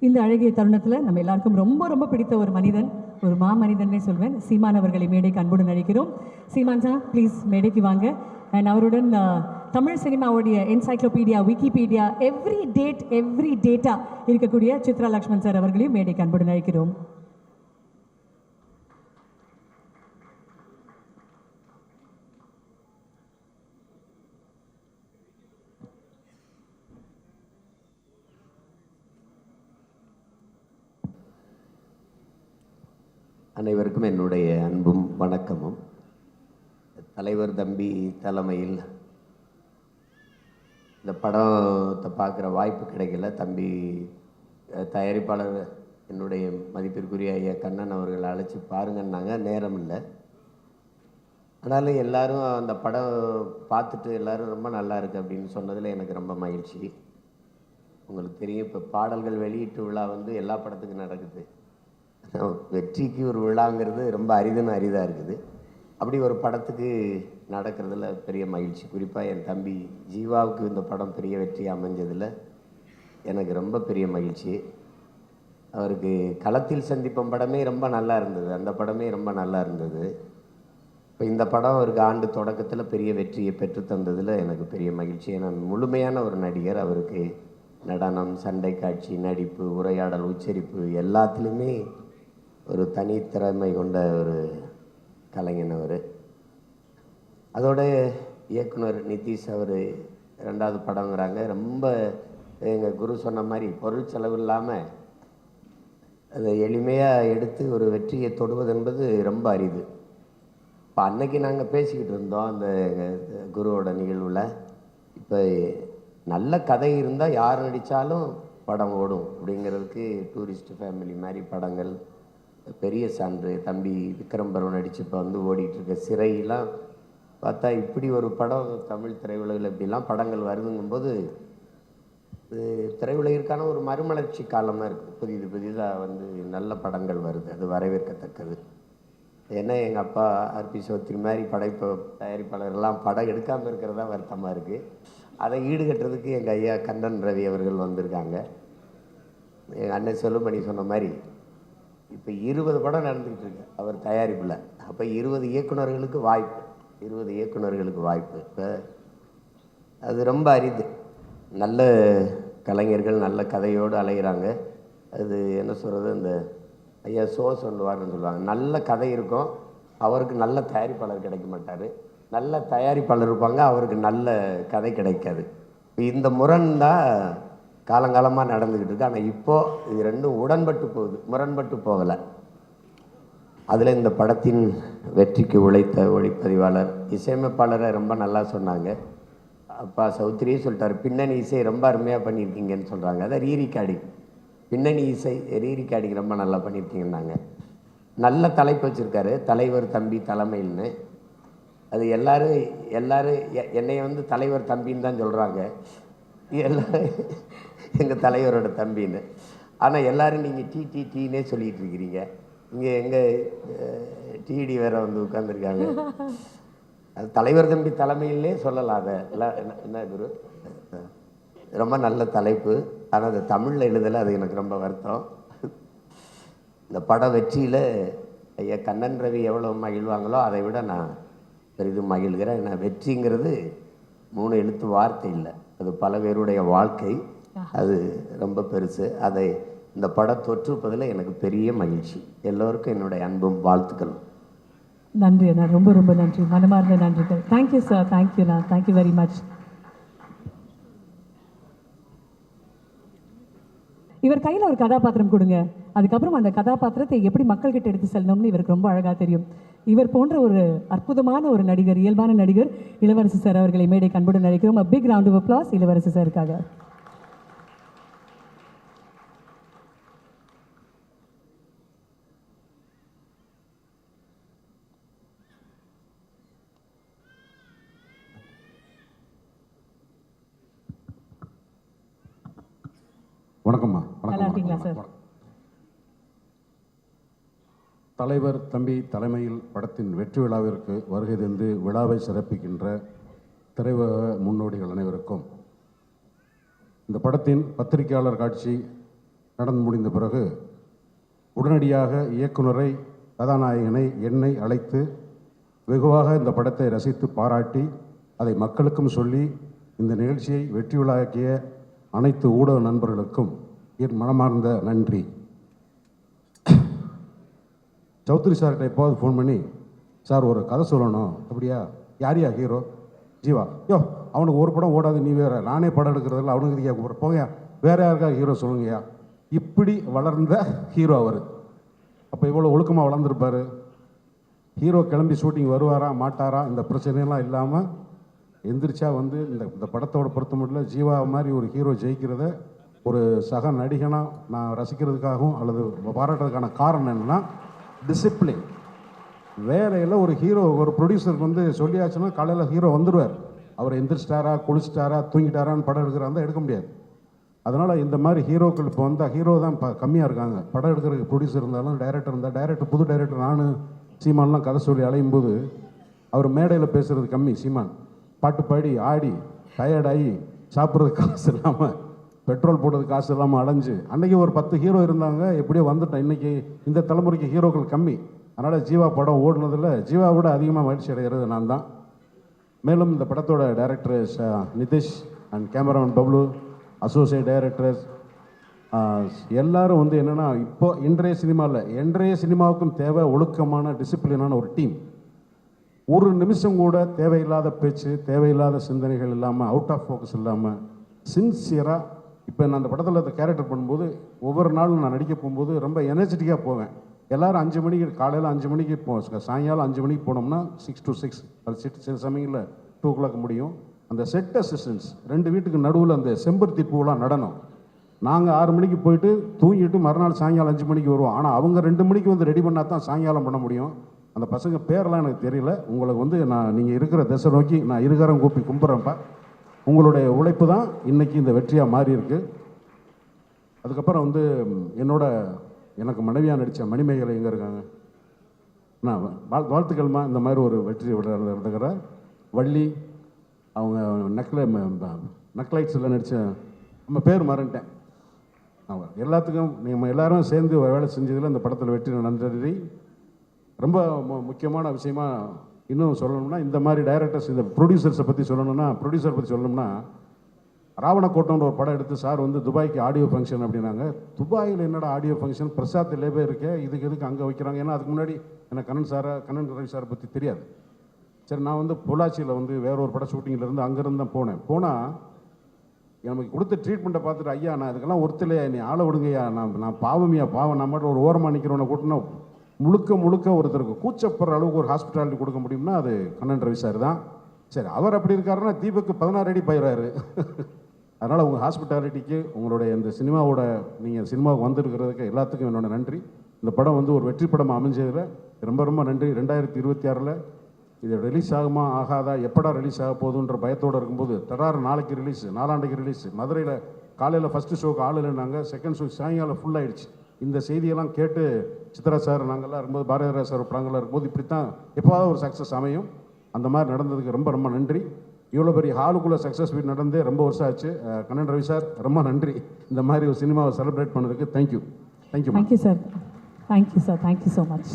இந்த அழகிய தருணத்தில் நம்ம எல்லாருக்கும் ரொம்ப ரொம்ப பிடித்த ஒரு மனிதன், ஒரு மனிதனே சொல்வேன், சீமான் அவர்களை மேடைக்கு அன்புடன் அழைக்கிறோம். சீமான் சார் ப்ளீஸ் மேடைக்கு வாங்க. அண்ட் அவருடன் தமிழ் சினிமாவுடைய என்சைக்ளோபீடியா, விக்கிபீடியா, எவ்ரி டேட்டா இருக்கக்கூடிய சித்ரா லக்ஷ்மண் சார் அவர்களையும் மேடைக்கு அன்புடன் அழைக்கிறோம். அனைவருக்கும் என்னுடைய அன்பும் வணக்கமும். தலைவர் தம்பி தலைமையில் இந்த படத்தை பார்க்குற வாய்ப்பு கிடைக்கல. தம்பி தயாரிப்பாளர் என்னுடைய மதிப்பிற்குரிய ஐயா கண்ணன் அவர்கள் அழைச்சி பாருங்கன்னாங்க, நேரம் இல்லை. ஆனாலும் எல்லோரும் அந்த படம் பார்த்துட்டு எல்லோரும் ரொம்ப நல்லா இருக்குது அப்படின்னு சொன்னதில் எனக்கு ரொம்ப மகிழ்ச்சி. உங்களுக்கு தெரியும், இப்போ பாடல்கள் வெளியீட்டு விழா எல்லா படத்துக்கும் நடக்குது. வெற்றிக்கு ஒரு விழாங்கிறது ரொம்ப அரிதாக இருக்குது. அப்படி ஒரு படத்துக்கு நடக்கிறதுல பெரிய மகிழ்ச்சி. குறிப்பாக என் தம்பி ஜீவாவுக்கு இந்த படம் பெரிய வெற்றி அமைஞ்சதில் எனக்கு ரொம்ப பெரிய மகிழ்ச்சி. அவருக்கு களத்தில் சந்திப்போம் படமே ரொம்ப நல்லா இருந்தது, அந்த படமே ரொம்ப நல்லா இருந்தது. இப்போ இந்த படம் அவருக்கு ஆண்டு தொடக்கத்தில் பெரிய வெற்றியை பெற்று தந்ததில் எனக்கு பெரிய மகிழ்ச்சி. ஏன்னா முழுமையான ஒரு நடிகர். அவருக்கு நடனம், சண்டை காட்சி, நடிப்பு, உரையாடல், உச்சரிப்பு எல்லாத்துலேயுமே ஒரு தனித்திறமை கொண்ட ஒரு கலைஞன் அவர். அதோட இயக்குனர் நிதிஷ் அவர் 2வது படங்கிறாங்க. ரொம்ப எங்கள் குரு சொன்ன மாதிரி பொருள் செலவு இல்லாமல் அதை எளிமையாக எடுத்து ஒரு வெற்றியை தொடுவது என்பது ரொம்ப அரிது. இப்போ அன்னைக்கு நாங்கள் பேசிக்கிட்டு இருந்தோம் அந்த குருவோட நிகழ்வில். இப்போ நல்ல கதை இருந்தால் யார் நடித்தாலும் படம் ஓடும் அப்படிங்கிறதுக்கு டூரிஸ்ட் ஃபேமிலி மாதிரி படங்கள் பெரிய சான்று. தம்பி விக்ரம் பருவன் நடித்து இப்போ ஓடிட்டுருக்க சிறையெல்லாம் பார்த்தா இப்படி ஒரு படம் தமிழ் திரையுலகில் இப்படிலாம் படங்கள் வருதுங்கும்போது திரையுலகிற்கான ஒரு மறுமலர்ச்சி காலமாக இருக்குது. புதிதாக நல்ல படங்கள் வருது, அது வரவேற்கத்தக்கது. ஏன்னா எங்கள் அப்பா ஆர்பி சௌத்ரி மாதிரி தயாரிப்பாளர்கள்லாம் படம் எடுக்காமல் இருக்கிறதா வருத்தமாக இருக்குது. அதை ஈடுகட்டுறதுக்கு எங்கள் ஐயா கண்ணன் ரவி அவர்கள் வந்திருக்காங்க. எங்கள் அண்ணன் செல்லுமணி சொன்ன மாதிரி இப்போ 20 படம் நடந்துக்கிட்டு இருக்கு அவர் தயாரிப்பில். அப்போ 20 இயக்குநர்களுக்கு வாய்ப்பு. இப்போ அது ரொம்ப அரிது. நல்ல கலைஞர்கள் நல்ல கதையோடு அலைகிறாங்க. அது என்ன சொல்கிறது, அந்த ஐயா சொல்லுவார்னு சொல்லுவாங்க, நல்ல கதை இருக்கும், அவருக்கு நல்ல தயாரிப்பாளர் கிடைக்க மாட்டார். நல்ல தயாரிப்பாளர் இருப்பாங்க, அவருக்கு நல்ல கதை கிடைக்காது. இந்த முரண் தான் காலங்காலமாக நடந்துக்கிட்டு இருக்கு. ஆனால் இப்போது இது ரெண்டும் முரண்பட்டு போகலை. அதில் இந்த படத்தின் வெற்றிக்கு உழைத்த ஒளிப்பதிவாளர், இசையமைப்பாளரை ரொம்ப நல்லா சொன்னாங்க. அப்பா சௌத்ரியே சொல்லிட்டார், பின்னணி இசை ரொம்ப அருமையாக பண்ணியிருக்கீங்கன்னு சொல்கிறாங்க. அதை ரீரிகார்டிங், பின்னணி இசை ரீரிகார்டிங் ரொம்ப நல்லா பண்ணியிருக்கீங்கன்னாங்க. நல்ல தலைப்பு வச்சுருக்காரு, தலைவர் தம்பி தலைமையில்னு. அது எல்லாரும் என்னை தலைவர் தம்பின்னு தான் சொல்கிறாங்க, எல்லோரும் எங்கள் தலைவரோட தம்பின்னு. ஆனால் எல்லோரும் நீங்கள் டீனே சொல்லிகிட்டு இருக்கிறீங்க. இங்கே எங்கள் டிடி வேற உட்காந்துருக்காங்க. அது தலைவர் தம்பி தலைமையிலே சொல்லலாம். அதை என்ன குரு, ரொம்ப நல்ல தலைப்பு. ஆனால் அது தமிழில் எழுதலை, அது எனக்கு ரொம்ப வருத்தம். இந்த பட வெற்றியில் ஐயா கண்ணன் ரவி எவ்வளோ மகிழ்வாங்களோ அதை விட நான் பெரிதும் மகிழ்கிறேன். ஏன்னா வெற்றிங்கிறது 3 எழுத்து வார்த்தை இல்லை, அது பல பேருடைய வாழ்க்கை. அது ரொம்ப பெருசு. அதை இந்த படம் தொற்றுப்பதில் எனக்கு பெரிய மகிழ்ச்சி. எல்லோருக்கும் என்னுடைய அன்பும் வாழ்த்துக்களும். நன்றி அண்ணா, ரொம்ப ரொம்ப நன்றி, மனமார்ந்த நன்றிகள். தேங்க்யூ சார், தேங்க்யூண்ணா, தேங்க்யூ வெரி மச். இவர் கையில் ஒரு கதாபாத்திரம் கொடுங்க, அதுக்கப்புறம் அந்த கதாபாத்திரத்தை எப்படி மக்கள்கிட்ட எடுத்து செல்லணும்னு இவருக்கு ரொம்ப அழகாக தெரியும். இவர் போன்ற ஒரு அற்புதமான ஒரு நடிகர், இயல்பான நடிகர் இளவரசு சார் அவர்களை மேடைக்கு அன்புடன் அழைக்கிறோம். A big round of applause இளவரசு சாருக்காக. வணக்கம்மா. நல்லா இருக்கீங்களா சார்? தலைவர் தம்பி தலைமையில் படத்தின் வெற்றி விழாவிற்கு வருகை தந்து விழாவை சிறப்பிக்கின்ற திரையுலக முன்னோடிகள் அனைவருக்கும், இந்த படத்தின் பத்திரிகையாளர் காட்சி நடந்து முடிந்த பிறகு உடனடியாக இயக்குனரை, கதாநாயகனை, என்னை அழைத்து வெகுவாக இந்த படத்தை ரசித்து பாராட்டி அதை மக்களுக்கும் சொல்லி இந்த நிகழ்ச்சியை வெற்றி விழாக்கிய அனைத்து ஊடக நண்பர்களுக்கும் என் மனமார்ந்த நன்றி. சௌத்ரி சார்கிட்ட எப்போது ஃபோன் பண்ணி, சார் ஒரு கதை சொல்லணும். அப்படியா? யாரையா ஹீரோ? ஜீவா. யோ, அவனுக்கு ஒரு படம் ஓடாது, நீ வேற. நானே படம் எடுக்கிறதில்ல, அவனுக்கு இதுக்கே கூப்பிட்ற, போங்கயா வேற யாருக்கா ஹீரோ சொல்லுங்கய்யா. இப்படி வளர்ந்த ஹீரோ அவர். அப்போ இவ்வளோ ஒழுக்கமாக வளர்ந்துருப்பார். ஹீரோ கிளம்பி ஷூட்டிங் வருவாரா மாட்டாரா இந்த பிரச்சனையெல்லாம் இல்லாமல் எந்திரிச்சா வந்து இந்த படத்தோட பொறுத்த மட்டும் ஜீவா மாதிரி ஒரு ஹீரோ ஜெயிக்கிறத ஒரு சக நடிகனாக நான் ரசிக்கிறதுக்காகவும் அல்லது பாராட்டுறதுக்கான காரணம் என்னென்னா டிசிப்ளின். வேலையில் ஒரு ஹீரோ, ஒரு ப்ரொடியூசருக்கு வந்து சொல்லியாச்சுன்னா காலையில் ஹீரோ வந்துடுவார். அவர் எந்திரிச்சிட்டாரா, குளிச்சிட்டாரா, தூங்கிட்டாரான்னு படம் எடுக்கிறாந்தா எடுக்க முடியாது. அதனால் இந்த மாதிரி ஹீரோக்கள் இப்போ வந்தால் ஹீரோ தான் கம்மியாக இருக்காங்க. படம் எடுக்கிறதுக்கு ப்ரொடியூசர் இருந்தாலும் டைரக்டர் இருந்தால், டைரக்டர் புது டைரக்டர் நான் சீமான்லாம் கதை சொல்லி அலையும் போது அவர் மேடையில் பேசுகிறது கம்மி. சீமான் பாட்டு பாடி ஆடி டயர்டாகி சாப்பிட்றதுக்கு காசு இல்லாமல், பெட்ரோல் போடுறதுக்கு காசு இல்லாமல் அலைஞ்சு, அன்றைக்கி ஒரு 10 ஹீரோ இருந்தாங்க, எப்படியோ வந்துட்டேன். இன்றைக்கி இந்த தலைமுறைக்கு ஹீரோக்கள் கம்மி. அதனால் ஜீவா படம் ஓடுனதில் ஜீவா விட அதிகமாக மகிழ்ச்சி அடைகிறது நான் தான். மேலும் இந்த படத்தோட director Nitish and cameraman Bablu, associate directors எல்லாரும் வந்து என்னென்னா, இப்போ இன்றைய சினிமாவுக்கும் தேவை ஒழுக்கமான டிசிப்ளினான ஒரு டீம். ஒரு நிமிஷம் கூட தேவையில்லாத பேச்சு, தேவையில்லாத சிந்தனைகள் இல்லாமல், அவுட் ஆஃப் ஃபோக்கஸ் இல்லாமல் சின்சியராக. இப்போ நான் அந்த படத்தில் அந்த கேரக்டர் பண்ணும்போது ஒவ்வொரு நாளும் நான் நடிக்க போகும்போது ரொம்ப எனர்ஜெட்டிக்காக போவேன். எல்லோரும் 5 மணிக்கு, காலையில் 5 மணிக்கு சாயங்காலம் 5 மணிக்கு போனோம்னா 6 to 6 அது சில சமயங்களில் 2 o'clock முடியும். அந்த செட் அசிஸ்டன்ஸ் 2 வீட்டுக்கு நடுவில் அந்த செம்பருத்தி பூவெலாம் நடனம். நாங்கள் 6 மணிக்கு போயிட்டு தூங்கிட்டு மறுநாள் சாயங்காலம் 5 மணிக்கு வருவோம். ஆனால் அவங்க 2 மணிக்கு வந்து ரெடி பண்ணால் தான் சாயங்காலம் பண்ண முடியும். அந்த பசங்க பேரெலாம் எனக்கு தெரியல. உங்களுக்கு வந்து நீங்கள் இருக்கிற திசை நோக்கி நான் இருகரம் கூப்பி கும்பிட்றேன்ப்பா. உங்களுடைய உழைப்பு தான் இன்றைக்கி இந்த வெற்றியாக மாறி இருக்கு. அதுக்கப்புறம் வந்து எனக்கு மனைவியாக நடித்த மணிமேகலை எங்கே இருக்காங்க? நான் வாழ்த்துக்கள்மா. இந்த மாதிரி ஒரு வெற்றி இருக்கிற வள்ளி, அவங்க நக்லைட்ஸில் நடித்த, நம்ம பேர் மறந்துட்டேன். எல்லாத்துக்கும் நம்ம எல்லாரும் சேர்ந்து ஒரு வேலை செஞ்சதில் இந்த படத்தில் வெற்றி நன்றி. ரொம்ப முக்கியமான விஷயமா இன்னும் சொல்லணும்னா, இந்த மாதிரி டைரக்டர்ஸ், இந்த ப்ரொடியூசர்ஸை பற்றி சொல்லணும்னா ராவணக்கோட்டம்ன்ற ஒரு படம் எடுத்து சார் வந்து துபாய்க்கு ஆடியோ ஃபங்க்ஷன் அப்படின்னாங்க. துபாயில் என்னடா ஆடியோ ஃபங்க்ஷன், பிரசாத் லேபே இருக்கே, இதுக்கு எதுக்கு அங்கே வைக்கிறாங்க? ஏன்னா அதுக்கு முன்னாடி எனக்கு கண்ணன் ரவி சாரை பற்றி தெரியாது. சரி, நான் வந்து பொள்ளாச்சியில் வந்து வேற ஒரு படம் ஷூட்டிங்கில் அங்கேருந்து தான் போனால் நமக்கு கொடுத்த ட்ரீட்மெண்ட்டை பார்த்துட்டு, ஐயா நான் இதுக்கெல்லாம் ஒருத்தலையா, நீ ஆளை விடுங்கய்யா, நான் பாவம், நான் மட்டும் ஒரு ஓரமாக நிற்கிறவனை கூட்டினா முழுக்க ஒருத்தருக்கு கூச்சப்படுற அளவுக்கு ஒரு ஹாஸ்பிட்டாலிட்டி கொடுக்க முடியும்னா அது கண்ணன் ரவி சார் தான். சரி, அவர் அப்படி இருக்காருன்னா தீபக்கு 16 அடி போயிடுறாரு. அதனால் உங்கள் ஹாஸ்பிட்டாலிட்டிக்கு, உங்களுடைய இந்த சினிமாவோட, நீங்கள் சினிமாவுக்கு வந்திருக்கிறதுக்கு எல்லாத்துக்கும் என்னோட நன்றி. இந்த படம் வந்து ஒரு வெற்றி படமாக அமைஞ்சதில் ரொம்ப நன்றி. 2026 இது ரிலீஸ் ஆகுமா ஆகாதா, எப்படா ரிலீஸ் ஆக போகுதுன்ற பயத்தோடு இருக்கும்போது நாளைக்கு ரிலீஸ், 4 ரிலீஸ். மதுரையில் காலையில் ஃபஸ்ட்டு ஷோக்கு ஆள் இல்லைன்னாங்க, செகண்ட் ஷோ சாயங்காலம் ஃபுல்லாகிடுச்சு. இந்த செய்தியெல்லாம் கேட்டு சித்ரா சார் நாங்கள்லாம் இருக்கும்போது, பாரதிராஜ் சார் படங்கள்லாம் இருக்கும்போது இப்படித்தான் எப்போதாவது ஒரு சக்ஸஸ் அமையும். அந்த மாதிரி நடந்ததுக்கு ரொம்ப நன்றி. இவ்வளோ பெரிய ஹாலுக்குள்ளே சக்ஸஸ் மீட் நடந்தே ரொம்ப வருஷம் ஆச்சு. கண்ணன் ரவி சார் ரொம்ப நன்றி. இந்த மாதிரி ஒரு சினிமாவை செலிப்ரேட் பண்ணதுக்கு thank you. Thank you sir. Thank you so much.